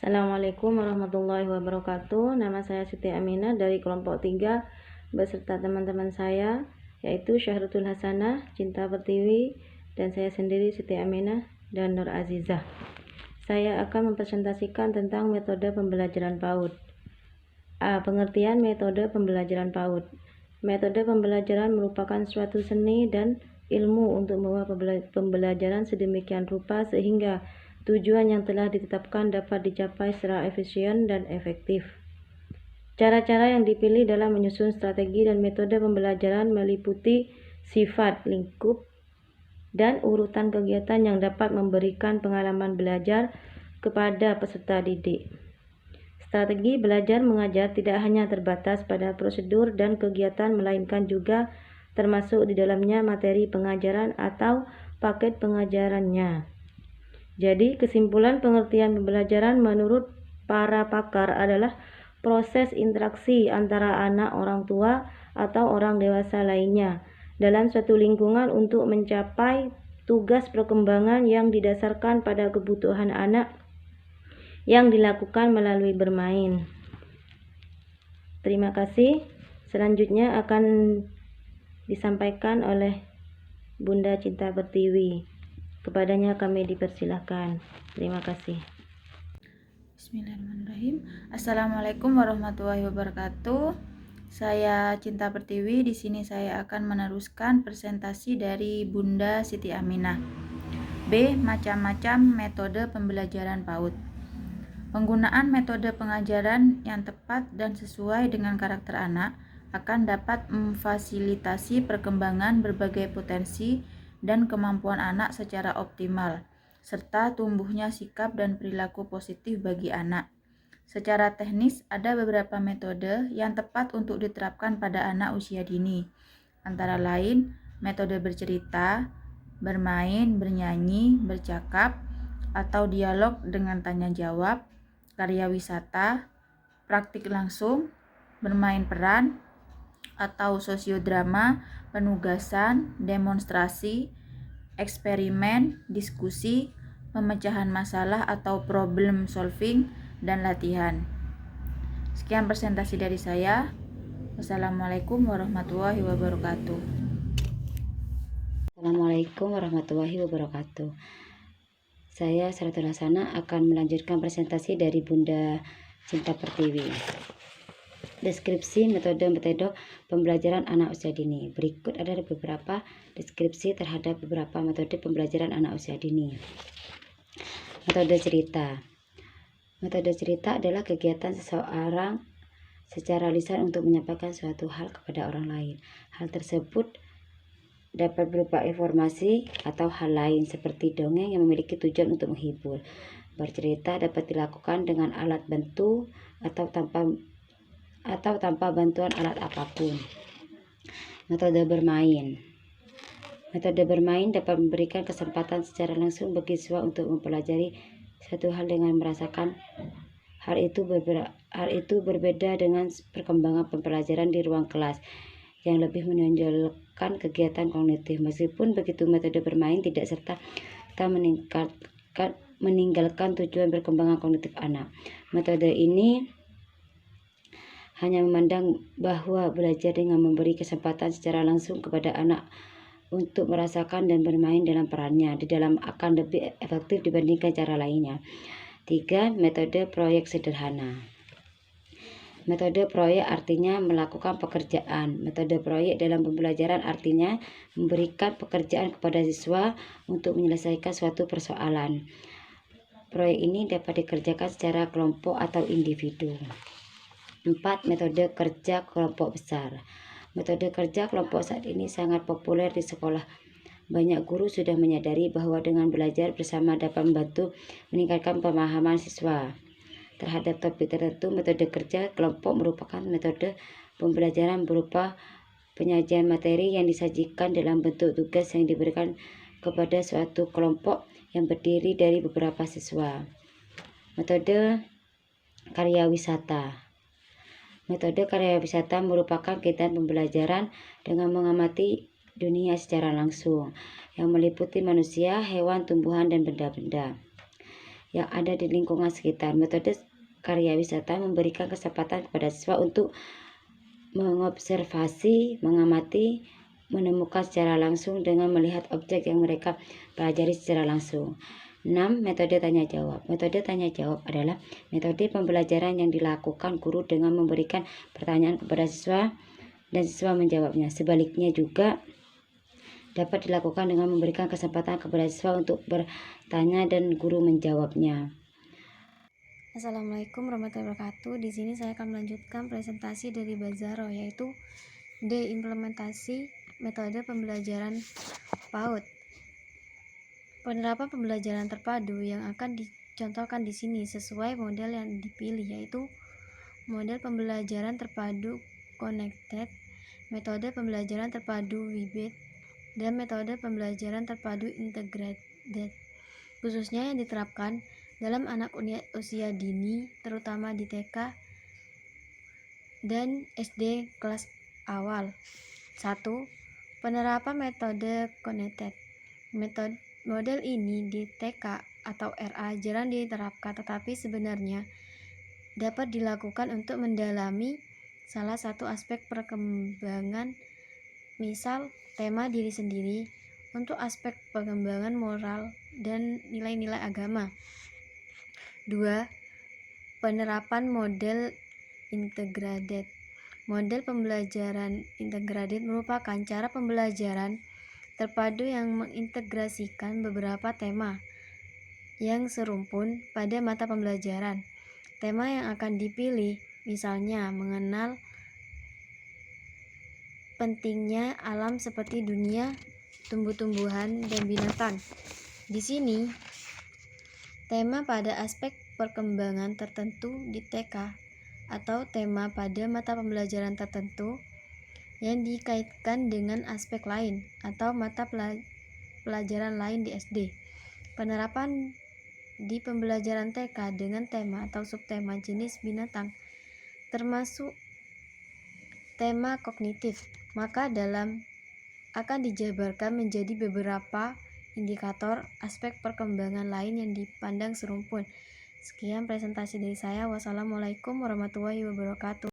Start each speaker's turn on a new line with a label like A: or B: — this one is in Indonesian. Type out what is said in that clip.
A: Assalamualaikum warahmatullahi wabarakatuh. Nama saya Siti Aminah dari kelompok 3 beserta teman-teman saya, yaitu Syahrutul Hasanah, Cinta Pertiwi, dan saya sendiri Siti Aminah dan Nur Azizah. Saya akan mempresentasikan tentang metode pembelajaran PAUD. Pengertian metode pembelajaran PAUD. Metode pembelajaran merupakan suatu seni dan ilmu untuk membawa pembelajaran sedemikian rupa sehingga tujuan yang telah ditetapkan dapat dicapai secara efisien dan efektif. Cara-cara yang dipilih dalam menyusun strategi dan metode pembelajaran meliputi sifat, lingkup, dan urutan kegiatan yang dapat memberikan pengalaman belajar kepada peserta didik. Strategi belajar mengajar tidak hanya terbatas pada prosedur dan kegiatan, melainkan juga termasuk di dalamnya materi pengajaran atau paket pengajarannya. Jadi, kesimpulan pengertian pembelajaran menurut para pakar adalah proses interaksi antara anak, orang tua, atau orang dewasa lainnya dalam suatu lingkungan untuk mencapai tugas perkembangan yang didasarkan pada kebutuhan anak yang dilakukan melalui bermain. Terima kasih. Selanjutnya akan disampaikan oleh Bunda Cinta Pertiwi. Kepadanya kami dipersilahkan. Terima kasih.
B: Bismillahirrahmanirrahim. Assalamualaikum warahmatullahi wabarakatuh. Saya Cinta Pertiwi. Di sini saya akan meneruskan presentasi dari Bunda Siti Aminah. B. Macam-macam metode pembelajaran PAUD. Penggunaan metode pengajaran yang tepat dan sesuai dengan karakter anak akan dapat memfasilitasi perkembangan berbagai potensi dan kemampuan anak secara optimal, serta tumbuhnya sikap dan perilaku positif bagi anak. Secara teknis, ada beberapa metode yang tepat untuk diterapkan pada anak usia dini, antara lain metode bercerita, bermain, bernyanyi, bercakap, atau dialog dengan tanya jawab, karya wisata, praktik langsung, bermain peran, atau sosiodrama, penugasan, demonstrasi, eksperimen, diskusi, pemecahan masalah atau problem solving, dan latihan. Sekian presentasi dari saya. Wassalamualaikum warahmatullahi wabarakatuh.
C: Assalamualaikum warahmatullahi wabarakatuh. Saya Syahrutul Hasanah akan melanjutkan presentasi dari Bunda Cinta Pertiwi. Deskripsi metode pembelajaran anak usia dini. Berikut adalah beberapa deskripsi terhadap beberapa metode pembelajaran anak usia dini. Metode cerita. Metode cerita adalah kegiatan seseorang secara lisan untuk menyampaikan suatu hal kepada orang lain. Hal tersebut dapat berupa informasi atau hal lain seperti dongeng yang memiliki tujuan untuk menghibur. Bercerita dapat dilakukan dengan alat bantu atau tanpa bantuan alat apapun. Metode bermain. Metode bermain dapat memberikan kesempatan secara langsung bagi siswa untuk mempelajari satu hal dengan merasakan. Hal itu berbeda dengan perkembangan pembelajaran di ruang kelas yang lebih menonjolkan kegiatan kognitif. Meskipun begitu, metode bermain tidak serta meninggalkan tujuan perkembangan kognitif anak. Metode ini hanya memandang bahwa belajar dengan memberi kesempatan secara langsung kepada anak untuk merasakan dan bermain dalam perannya di dalam akan lebih efektif dibandingkan cara lainnya. 3. Metode proyek sederhana. Metode proyek artinya melakukan pekerjaan. Metode proyek dalam pembelajaran artinya memberikan pekerjaan kepada siswa untuk menyelesaikan suatu persoalan. Proyek ini dapat dikerjakan secara kelompok atau individu. 4. Metode kerja kelompok besar. Metode kerja kelompok saat ini sangat populer di sekolah. Banyak guru sudah menyadari bahwa dengan belajar bersama dapat membantu meningkatkan pemahaman siswa terhadap topik tertentu. Metode kerja kelompok merupakan metode pembelajaran berupa penyajian materi yang disajikan dalam bentuk tugas yang diberikan kepada suatu kelompok yang terdiri dari beberapa siswa. Metode karya wisata. Metode karya wisata merupakan kegiatan pembelajaran dengan mengamati dunia secara langsung yang meliputi manusia, hewan, tumbuhan, dan benda-benda. yang ada di lingkungan sekitar. Metode karya wisata memberikan kesempatan kepada siswa untuk mengobservasi, mengamati, menemukan secara langsung dengan melihat objek yang mereka pelajari secara langsung. 6. Metode tanya jawab. Metode tanya jawab adalah metode pembelajaran yang dilakukan guru dengan memberikan pertanyaan kepada siswa dan siswa menjawabnya. Sebaliknya juga dapat dilakukan dengan memberikan kesempatan kepada siswa untuk bertanya dan guru menjawabnya.
A: Assalamualaikum warahmatullahi wabarakatuh. Di sini saya akan melanjutkan presentasi dari Bazaro, yaitu D. Implementasi metode pembelajaran PAUD. Penerapan pembelajaran terpadu yang akan dicontohkan di sini sesuai model yang dipilih, yaitu model pembelajaran terpadu connected, metode pembelajaran terpadu WIBET, dan metode pembelajaran terpadu integrated, khususnya yang diterapkan dalam anak usia dini, terutama di TK dan SD kelas awal. 1. Penerapan metode connected. Model ini di TK atau RA jarang diterapkan, tetapi sebenarnya dapat dilakukan untuk mendalami salah satu aspek perkembangan, misal tema diri sendiri, untuk aspek pengembangan moral dan nilai-nilai agama. 2. Penerapan model integrated. Model pembelajaran integrated merupakan cara pembelajaran terpadu yang mengintegrasikan beberapa tema yang serumpun pada mata pembelajaran. Tema yang akan dipilih misalnya mengenal pentingnya alam seperti dunia, tumbuh-tumbuhan, dan binatang. Di sini tema pada aspek perkembangan tertentu di TK atau tema pada mata pembelajaran tertentu yang dikaitkan dengan aspek lain atau mata pelajaran lain di SD. Penerapan di pembelajaran TK dengan tema atau subtema jenis binatang termasuk tema kognitif, maka dalam akan dijabarkan menjadi beberapa indikator aspek perkembangan lain yang dipandang serumpun. Sekian presentasi dari saya. Wassalamualaikum warahmatullahi wabarakatuh.